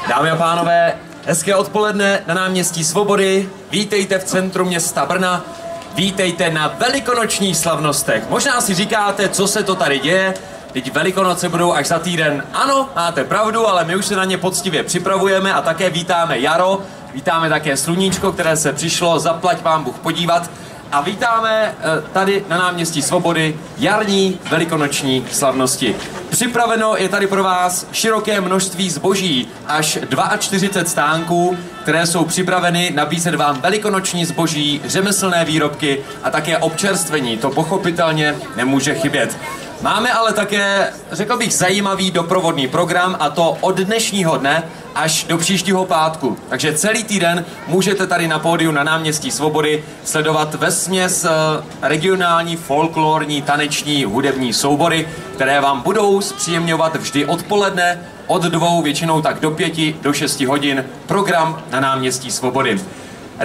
Dámy a pánové, hezké odpoledne na náměstí Svobody. Vítejte v centru města Brna. Vítejte na velikonočních slavnostech. Možná si říkáte, co se to tady děje. Teď Velikonoce budou až za týden. Ano, máte pravdu, ale my už se na ně poctivě připravujeme a také vítáme jaro. Vítáme také sluníčko, které se přišlo, zaplať pán Bůh podívat. A vítáme tady na náměstí Svobody jarní velikonoční slavnosti. Připraveno je tady pro vás široké množství zboží, až 42 stánků, které jsou připraveny nabízet vám velikonoční zboží, řemeslné výrobky a také občerstvení. To pochopitelně nemůže chybět. Máme ale také, řekl bych, zajímavý doprovodný program, a to od dnešního dne až do příštího pátku. Takže celý týden můžete tady na pódiu na náměstí Svobody sledovat vesměs regionální, folklorní, taneční, hudební soubory, které vám budou zpříjemňovat vždy odpoledne od 2, většinou tak do 5, do 6 hodin program na náměstí Svobody.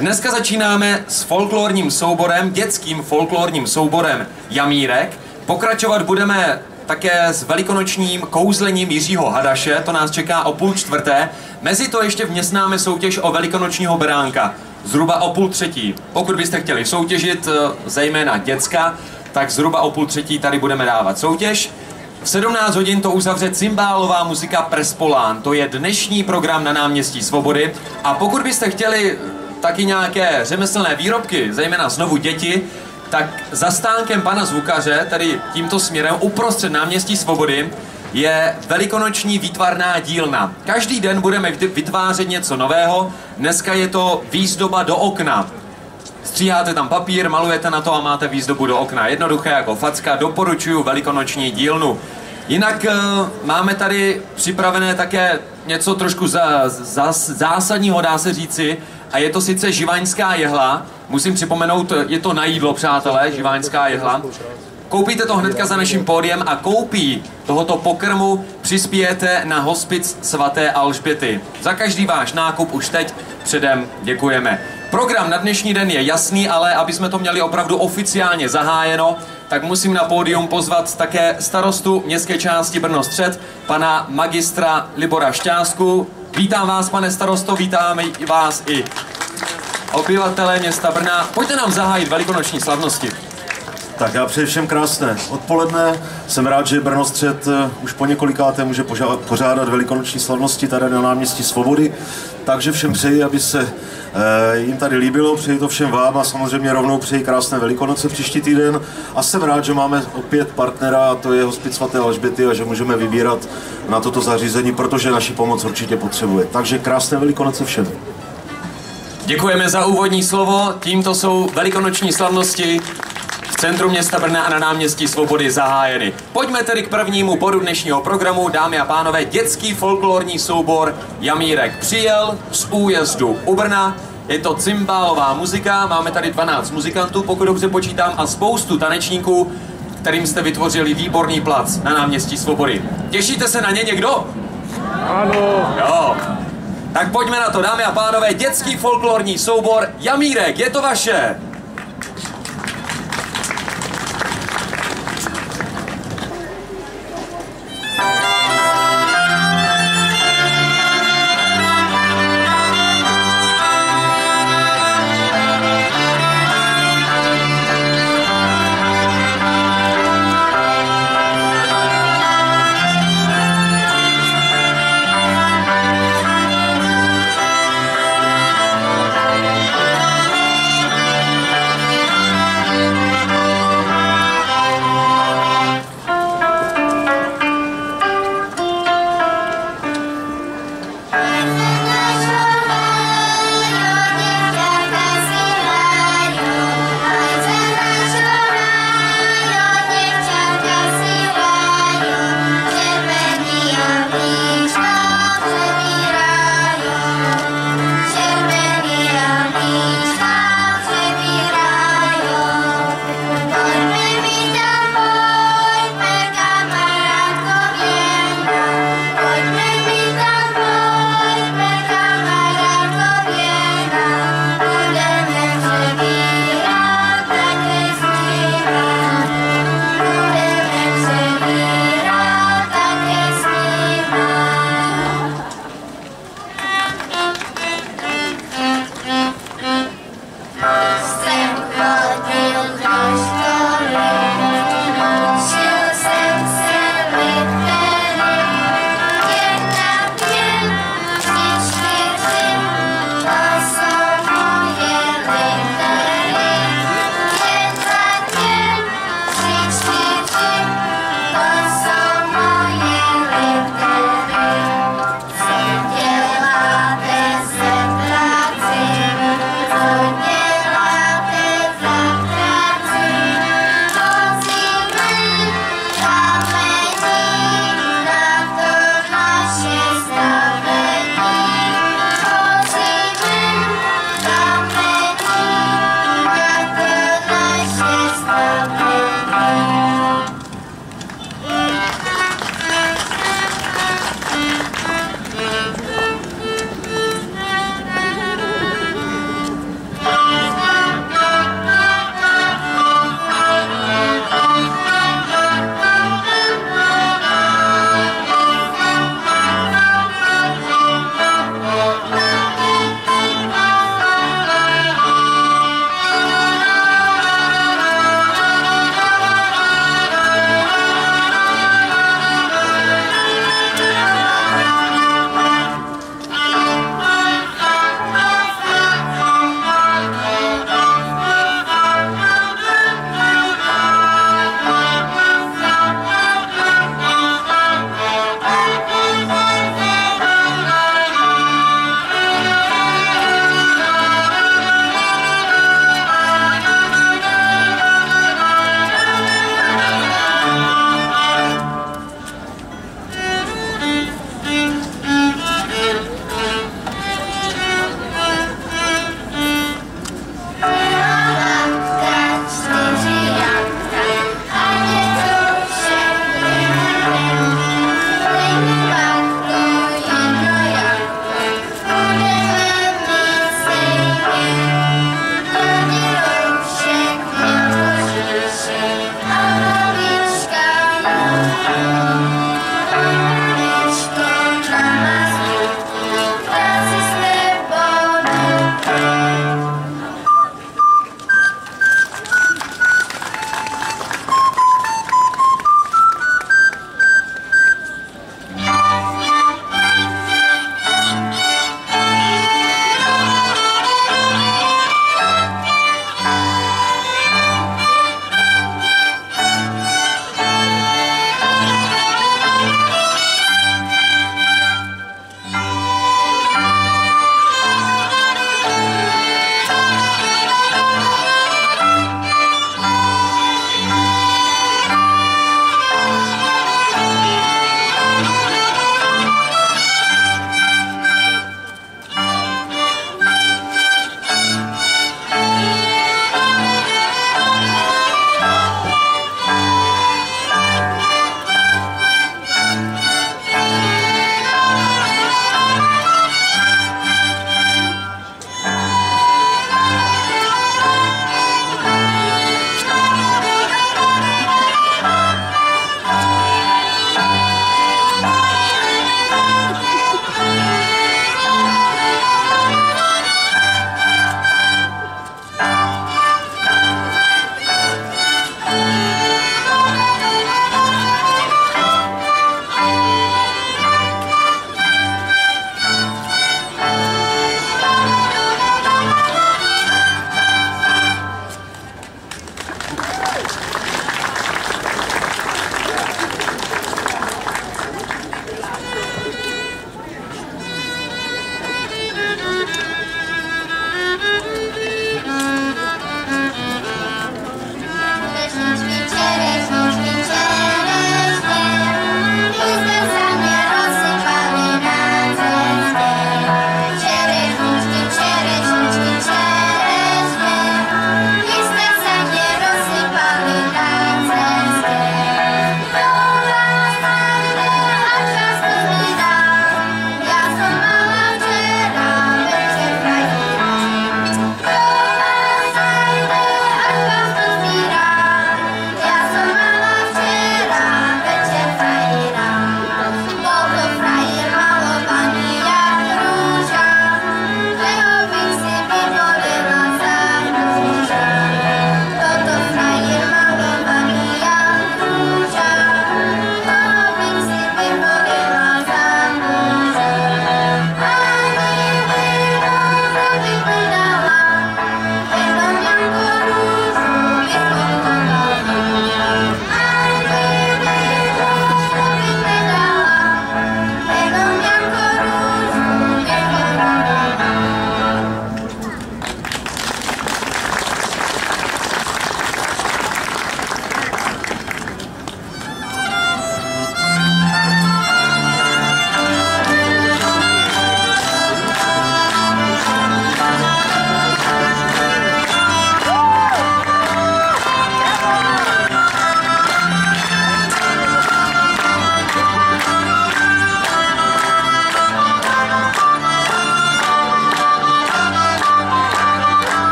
Dneska začínáme s folklorním souborem, dětským folklorním souborem Jamírek. Pokračovat budeme také s velikonočním kouzlením Jiřího Hadaše, to nás čeká o 3:30. Mezi to ještě vměstnáme soutěž o velikonočního beránka, zhruba o 2:30. Pokud byste chtěli soutěžit, zejména děcka, tak zhruba o 2:30 tady budeme dávat soutěž. V 17 hodin to uzavře cymbálová muzika Prespolán, to je dnešní program na náměstí Svobody. A pokud byste chtěli taky nějaké řemeslné výrobky, zejména znovu děti, tak za stánkem pana zvukaře, tady tímto směrem uprostřed náměstí Svobody, je velikonoční výtvarná dílna. Každý den budeme vytvářet něco nového. Dneska je to výzdoba do okna. Stříháte tam papír, malujete na to a máte výzdobu do okna. Jednoduché jako facka, doporučuji velikonoční dílnu. Jinak máme tady připravené také něco trošku zásadního, dá se říci, a je to sice živaňská jehla. Musím připomenout, je to na jídlo, přátelé, živaňská jehla. Koupíte to hnedka za naším pódiem a koupí tohoto pokrmu přispějete na hospic svaté Alžběty. Za každý váš nákup už teď předem děkujeme. Program na dnešní den je jasný, ale aby jsme to měli opravdu oficiálně zahájeno, tak musím na pódium pozvat také starostu městské části Brno Střed, pana magistra Libora Šťásku. Vítám vás, pane starosto, vítáme vás i obyvatelé města Brna. Pojďte nám zahájit velikonoční slavnosti. Tak já přeji všem krásné odpoledne. Jsem rád, že Brno Střed už po několikáté může pořádat velikonoční slavnosti tady na náměstí Svobody. Takže všem přeji, aby se jim tady líbilo, přeji to všem vám a samozřejmě rovnou přeji krásné Velikonoce příští týden. A jsem rád, že máme opět partnera, a to je hospic svaté Alžběty, a že můžeme vybírat na toto zařízení, protože naši pomoc určitě potřebuje. Takže krásné Velikonoce všem. Děkujeme za úvodní slovo. Tímto jsou velikonoční slavnosti v centru města Brna a na náměstí Svobody zahájeny. Pojďme tedy k prvnímu bodu dnešního programu. Dámy a pánové, dětský folklorní soubor Jamírek přijel z újezdu u Brna. Je to cymbálová muzika, máme tady 12 muzikantů, pokud dobře počítám, a spoustu tanečníků, kterým jste vytvořili výborný plac na náměstí Svobody. Těšíte se na ně někdo? Ano. Jo. Tak pojďme na to, dámy a pánové, dětský folklorní soubor Jamírek, je to vaše!